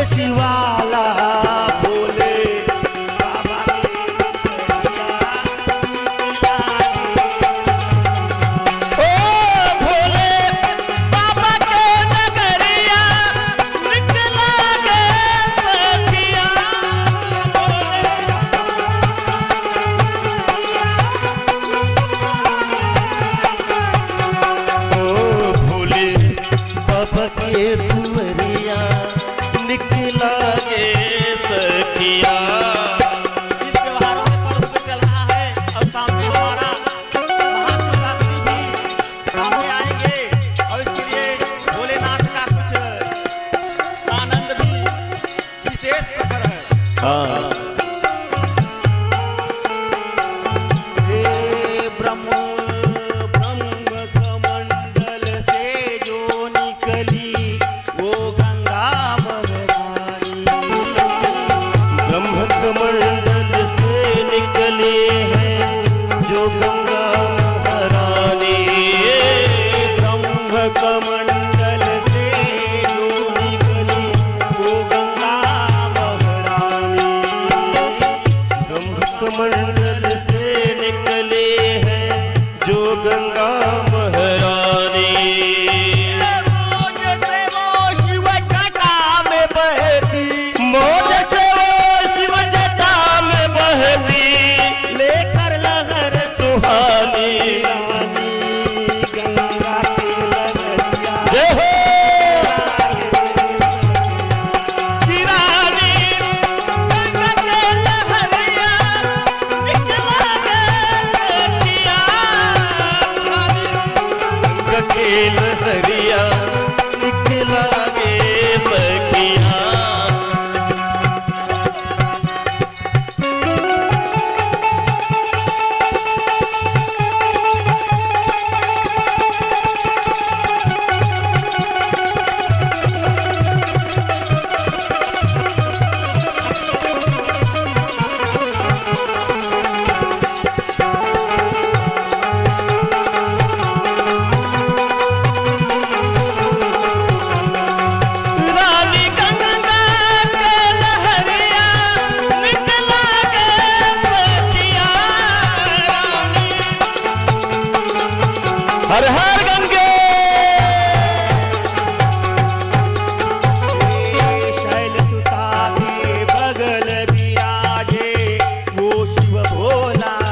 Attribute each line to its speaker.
Speaker 1: शिवाला भोले बाबा
Speaker 2: ओ भोले बाबा के नगरिया निकला गे सखिया
Speaker 1: ओ भोले बाबा के दुवरिया निकला गे सखिया।
Speaker 3: इस त्योहारों के पर्व पे चल रहा है और सामने हमारा महाशिवरात्रि भी सामने आएंगे और इसके लिए भोलेनाथ का कुछ आनंद भी विशेष प्रकार है।
Speaker 1: हाँ हे ब्रह्म कमंडल से जो निकली वो गंगा महारानी। ब्रह्म कमंडल से निकले हैं जो गंगा महारानी। ब्रह्म कमंडल से जो निकली वो गंगा महारानी। ब्रह्म कमंडल से निकले हैं जो गंगा महारानी।
Speaker 3: मौज से वो शिव जटा में बहती,
Speaker 1: मौज से वो शिव जटा में बहती,
Speaker 3: लेकर लहर
Speaker 1: सुहानी
Speaker 3: गंगा की लहरिया
Speaker 1: जय हो
Speaker 2: किरानी गंगा के लहरिया निकला गे सखिया
Speaker 1: गंगा के लहरिया निकला गे सखिया।
Speaker 2: रानी गंगा के लहरिया निकला गे सखिया
Speaker 1: हर हर गंगे।
Speaker 3: शैलसुता के बगल विराजे वो शिव भोला